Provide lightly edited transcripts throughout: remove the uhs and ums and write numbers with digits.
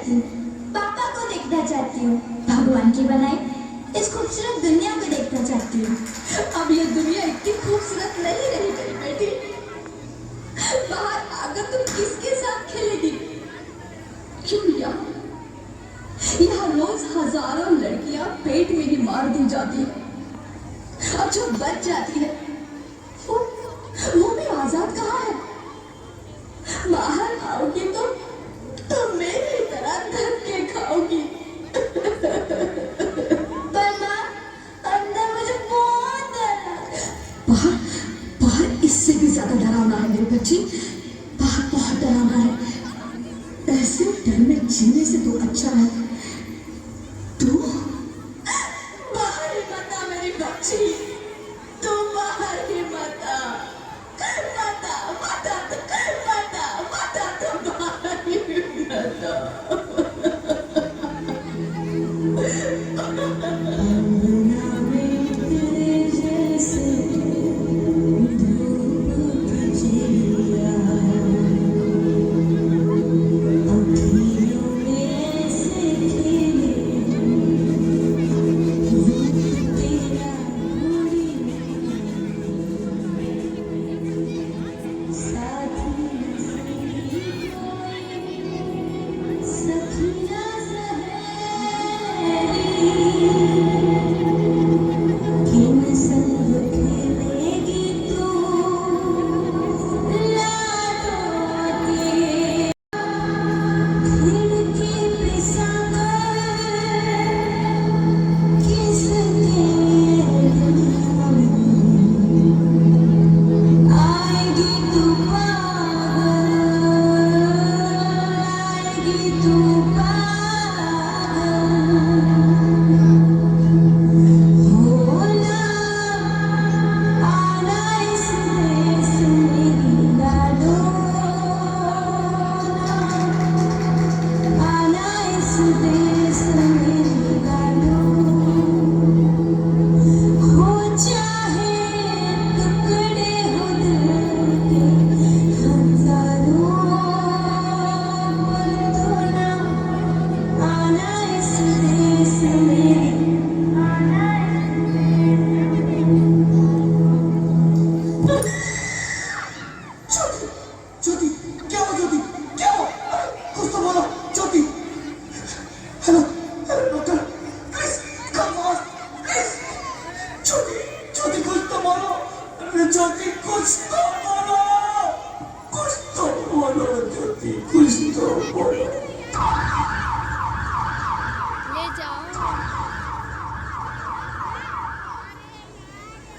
चाहती हूँ, पापा को देखना चाहती हूँ, भगवान की बनाई इस खूबसूरत दुनिया को देखना चाहती हूँ। अब ये दुनिया इतनी खूबसूरत नहीं रही मेरी बेटी। बाहर आकर तुम किसके साथ खेलेगी? क्यों यहाँ रोज हजारों लड़कियां पेट में ही मार दी जाती है, और जो बच जाती है वो भी आजाद कहाँ है? बाहर आओगी तो मेरी तरह धक्के खाओगी। पर माँ, अंदर मुझे बहुत डर है। बाहर बाहर इससे भी ज्यादा डरावना है मेरी बच्ची। बाहर बहुत डरावना है। ऐसे डर में जीने से तो अच्छा है तू बाहर ही मत आ मेरी बच्ची। तू बाहर ही मत आ, मत आ, मत आ, मत आ, मत आ, तू बाहर ही मत आ।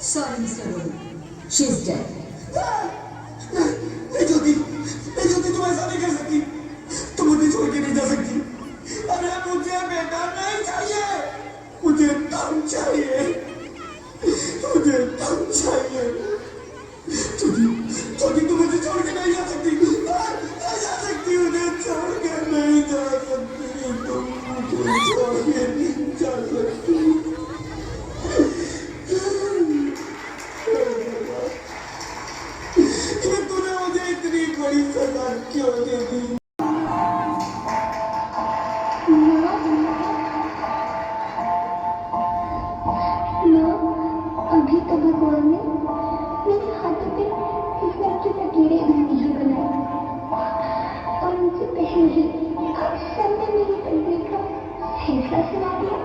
Sorry, Mr. Rohit. She's dead. नहीं ज्योति, तुम ऐसा नहीं कर सकती। तुम मुझे छोड़ के नहीं जा सकती। अरे मुझे बेटा नहीं चाहिए, मुझे तुम चाहिए, मुझे तुम चाहिए। ज्योति, तुम मुझे छोड़ के नहीं जा सकती। नहीं जा सकती, मुझे छोड़ के नहीं जा सकती। तुम मुझे छोड़ के नहीं जा सकती। बड़ी सजा क्यों दे दी? अभी तो भगवान ने मेरे हाथों पे इस लड़की के कीड़े नहीं बनाए, और मुझे पहले ही अक्षर ने मेरी तकदीर का फैसला सुना दिया।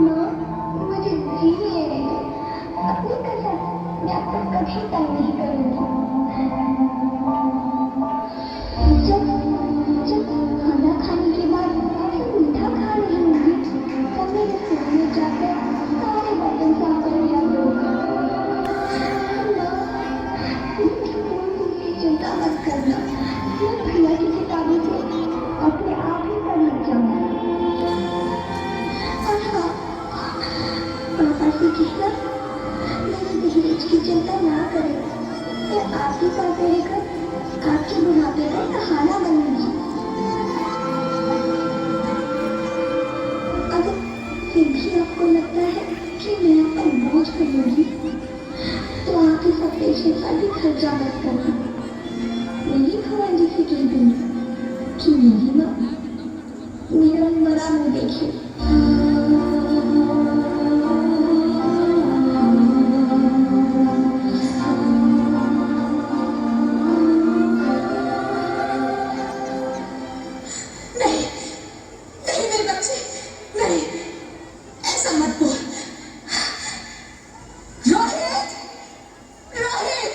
माँ, मुझे जीने दे, अपनी कसम, मैं आपको कभी तंग नहीं करूंगी। जब खाना खाने के बाद सब मीठा खा रही होंगी, तब मेरे फोन में जाकर सारे बर्तन साफ कर लिया करूंगा। चिंता मत करना, मैं भैया की किताबों से अपने आप ही पढ़ लग जाऊंगी। और हाँ, पापा से कहना मेरे दहेज की चिंता ना करें, मैं आपके साथ रहकर आपके बुढ़ापे का सहारा बनूंगी। अगर फिर भी आपको लगता है कि मैं आप पर बोझ बनूंगी, तो आप इस ऑपरेशन का भी खर्चा मत करना। सुनिए ना, मेरा मरा मुंह देखिए। नहीं, नहीं मेरे बच्चे, नहीं, ऐसा मत बोल। रोहित, रोहित,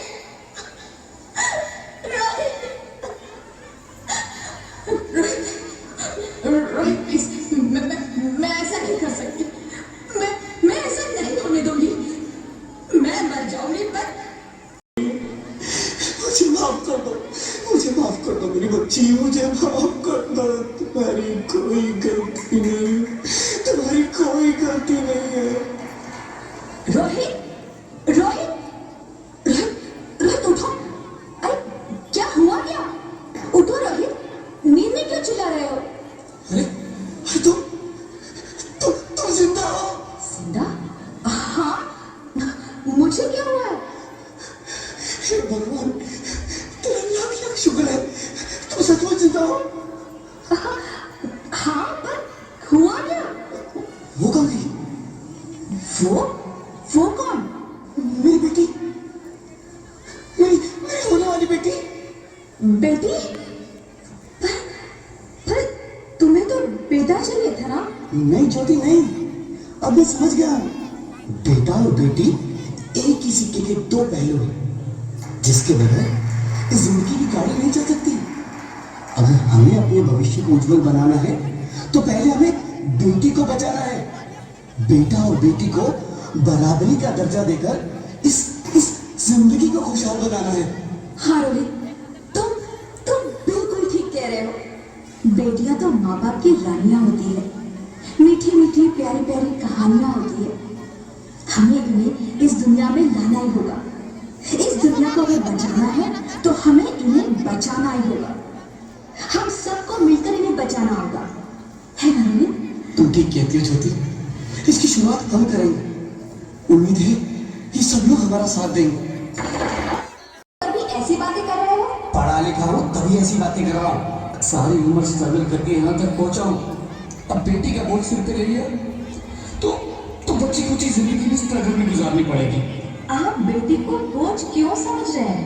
रोहित, रोहित प्लीज, मैं ऐसा नहीं कर सकती। मैं ऐसा नहीं होने दूंगी। मैं मर जाऊंगी पर मुझे माफ कर दो, मुझे माफ कर दो मेरी बच्ची, मुझे माफ कर दो। तुम्हारी कोई गलती नहीं है, तुम्हारी कोई गलती नहीं है। रोहित, रोहित, रोहित, रोहित उठो। अरे क्या हुआ क्या? उठो रोहित, नींद में क्यों चिल्ला रहे हो? अरे तुम जिंदा हो? जिंदा? हाँ, मुझे क्या हुआ है? हे भगवान, तेरा लाख लाख शुक्र है, तुम सचमुच जिंदा हो। हाँ पर हुआ क्या? वो कहाँ गई? वो कौन? मेरी बेटी, मेरी होने वाली बेटी। बेटी? पर तुम्हें तो बेटा चाहिए था ना? नहीं ज्योति नहीं, अब मैं समझ गया। बेटा और बेटी एक ही सिक्के के दो पहलू हैं, जिसके बगैर इस जिंदगी की गाड़ी नहीं चल सकती। अगर हमें अपने भविष्य को उज्जवल बनाना है तो पहले हमें बेटी को बचाना है। बेटा और बेटी को बराबरी का दर्जा देकर इस जिंदगी को खुशहाल बनाना है। हाँ रोहित, तुम बिल्कुल ठीक कह रहे हो। बेटियां तो माँ बाप की रानियां होती है, मीठी मीठी प्यारी प्यारी कहानियां होती है। हमें इन्हें इस दुनिया में लाना ही होगा। इस दुनिया को अगर बचाना है तो हमें इन्हें बचाना ही होगा। हम सबको मिलकर इन्हें बचाना होगा, है ना रोहित? तुम ठीक कहती हो ज्योति, इसकी शुरुआत हम करेंगे। उम्मीद है कि सब लोग हमारा साथ देंगे। अभी ऐसी बातें कर रहे हो? पढ़ा लिखा हूँ तभी ऐसी बातें कर रहा हूँ। सारी उम्र स्ट्रगल करके यहाँ तक पहुंचा हूँ, अब बेटी का बोझ सिर पे ले लिया तो बच्ची कुछ जिंदगी में स्ट्रगल में गुजारनी पड़ेगी। आप बेटी को बोझ क्यों समझ रहे हैं?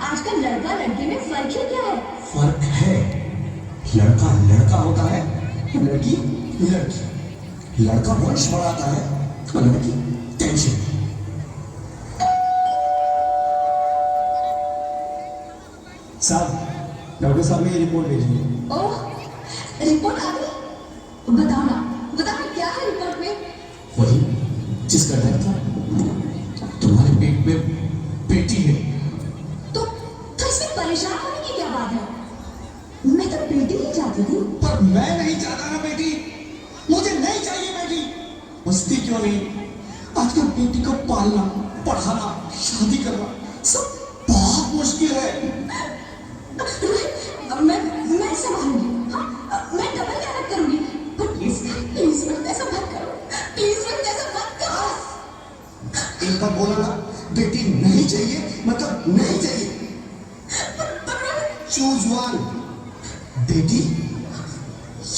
आजकल लड़का लड़की में फर्क ही क्या है? फर्क है, लड़का लड़का होता है, लड़की लड़की। लड़का वंश बढ़ाता है और लड़की टेंशन। साहब, डॉक्टर साहब ने ये रिपोर्ट भेजी है। ओह, रिपोर्ट आ गई? बताओ ना क्या है रिपोर्ट में? वही जिसका डर था, तुम्हारे पेट में बेटी है। तो इसमें परेशान होने की क्या बात है? मैं तो बेटी ही चाहती थी। पर मैं नहीं चाहता ना बेटी, मुझे नहीं चाहिए बेटी। मस्ती क्यों नहीं, आजकल बेटी को पालना, पढ़ाना, शादी करना सब बहुत मुश्किल है। मैं संभालूंगी। हाँ, मैं डबल मेहनत करूंगी। पर प्लीज मत ऐसा मत करो। प्लीज मत ऐसा मत करो। एक बार बोला ना, बेटी नहीं चाहिए मतलब नहीं चाहिए। चूज वन, बेटी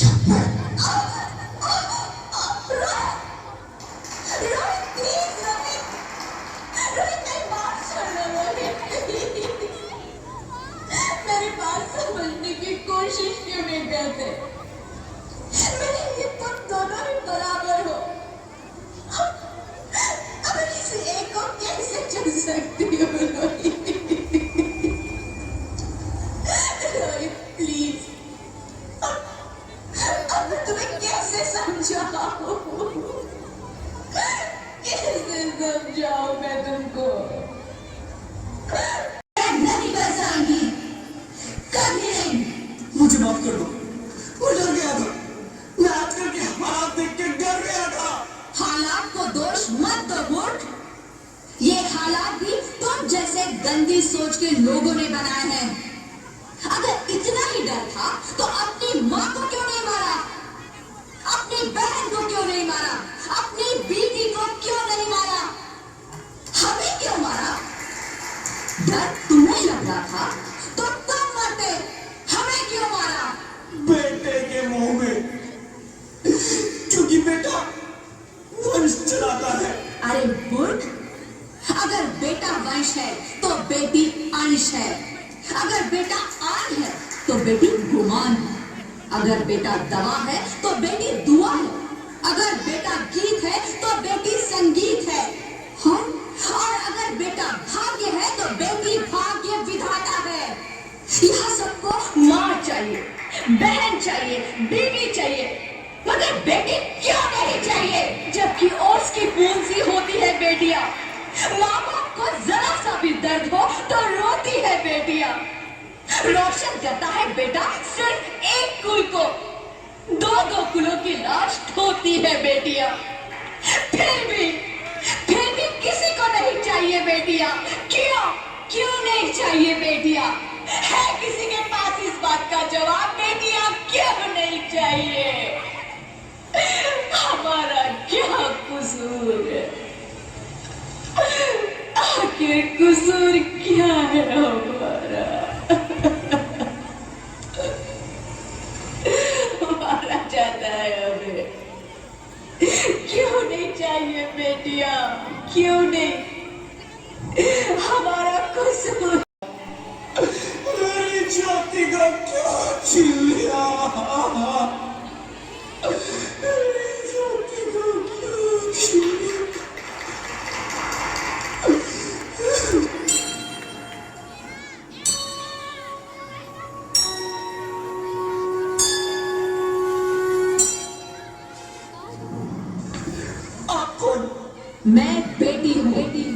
या मैं। मेरी बात समझने की कोशिश क्यों नहीं करते? मेरे लिए तुम दोनों ही बराबर हो। अब किसी एक को कैसे चुन सकती हो रोहित? रोहित प्लीज, अब मैं तुम्हें कैसे समझाऊं? कैसे समझाऊं मैं तुमको? नहीं बचाऊंगी, कभी नहीं। मुझे माफ कर दो, मैं डर गया था। मैं आजकल के हालात देख के डर गया था। हालात को दोष मत दो मूर्ख। ये हालात भी तुम जैसे गंदी सोच के लोगों ने बनाए हैं। अगर इतना ही डर था तो अपनी माँ को क्यों नहीं मारा? अपनी बहन को क्यों नहीं मारा? अपनी बीवी को क्यों नहीं मारा? हमें क्यों मारा? डर तुम्हें लग रहा था तो तुम मरते, हमें क्यों मारा? बेटी गुमान। अगर बेटा दवा है तो बेटी दुआ है, अगर बेटा गीत है तो बेटी संगीत है, हाँ? और अगर बेटा भाग्य है तो बेटी भाग्य विधाता है। यहाँ सबको माँ चाहिए, बहन चाहिए, बीवी चाहिए, मगर बेटी क्यों नहीं चाहिए? जबकि ओस की बूंद सी होती है बेटियां। माँ बाप को जरा सा भी दर्द हो तो रोती है बेटियां। रोशन करता है बेटा सिर्फ एक कुल को, दो दो कुलों की लाश ढोती है बेटियां। फिर भी किसी को नहीं चाहिए बेटियां। क्यों नहीं चाहिए बेटियां? है किसी के पास इस बात का जवाब? बेटियां क्यों नहीं चाहिए? हमारा क्या कसूर है? आखिर कसूर क्या है हमारा? मारा जाता है हमें। क्यों नहीं चाहिए बेटियां? क्यों नहीं? हमारा कसूर। मेरी ज्योति का क्या छीन लिया? मेरी ज्योति का क्या छीन लिया? आप कौन? मैं बेटी हूँ, बेटी?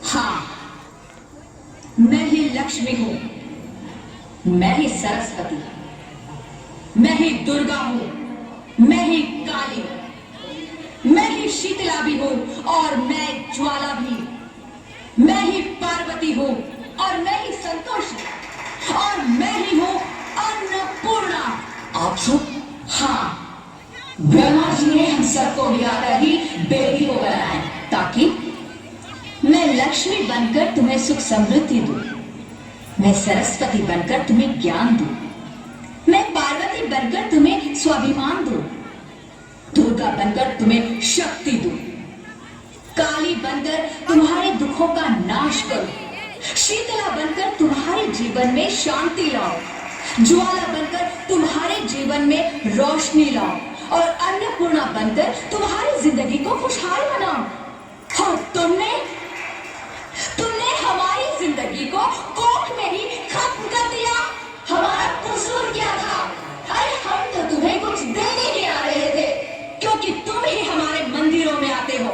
हाँ, मैं ही लक्ष्मी हूँ, मैं ही सरस्वती, मैं ही दुर्गा हूँ, मैं ही काली, मैं ही शीतला भी हूँ और मैं ज्वाला भी, मैं ही पार्वती हूँ और मैं ही संतोषी, और मैं ही हूँ अन्नपूर्णा। आप सब? हाँ, ब्रह्मा जी ने हम सबको मिलाकर ही बेटी को बनाया ताकि मैं लक्ष्मी बनकर तुम्हें सुख समृद्धि दूं, मैं सरस्वती बनकर तुम्हें ज्ञान दूं, मैं पार्वती बनकर तुम्हें स्वाभिमान दूं, दुर्गा बनकर तुम्हें शक्ति दूं, काली बनकर तुम्हारे दुखों का नाश करूं, शीतला बनकर तुम्हारे जीवन में शांति लाओ, ज्वाला बनकर तुम्हारे जीवन में रोशनी लाओ, और अन्नपूर्णा बनकर तुम्हारी जिंदगी को खुशहाल बनाओ। और तुमने हमारी जिंदगी को कोख में ही खत्म कर दिया। हमारा कसूर क्या था? अरे हम तो तुम्हें कुछ देने ही आ रहे थे, क्योंकि तुम ही हमारे मंदिरों में आते हो,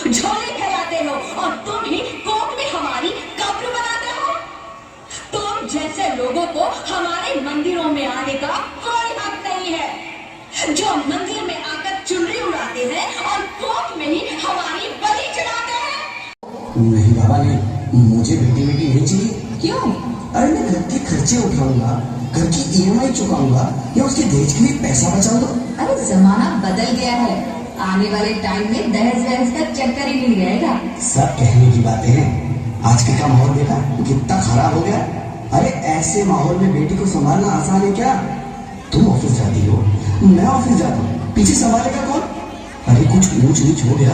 झोले फैलाते हो, और तुम ही कोख में हमारी कब्र बनाते हो। तुम जैसे लोगों को हमारे मंदिरों में आने का कोई हक नहीं है, जो मंदिर में आकर चुनरी उड़ाते हैं और कोख में ही हमारी बलि चढ़ाते हैं। नहीं बाबा नहीं, मुझे बेटी नहीं चाहिए। क्यों? अरे मैं घर के खर्चे उठाऊंगा, घर की EMI चुकाऊंगा, या उसके दहेज के लिए पैसा बचाऊंगा। अरे जमाना बदल गया है, आने वाले टाइम में दहेज वहेज का चक्कर ही नहीं रहेगा। सब कहने की बातें हैं, आजकल का माहौल देखा कितना खराब हो गया। अरे ऐसे माहौल में बेटी को संभालना आसान है क्या? तुम ऑफिस जाती हो, मैं ऑफिस जाता हूँ, पीछे संभालेगा कौन? अरे कुछ ऊंच नीच हो गया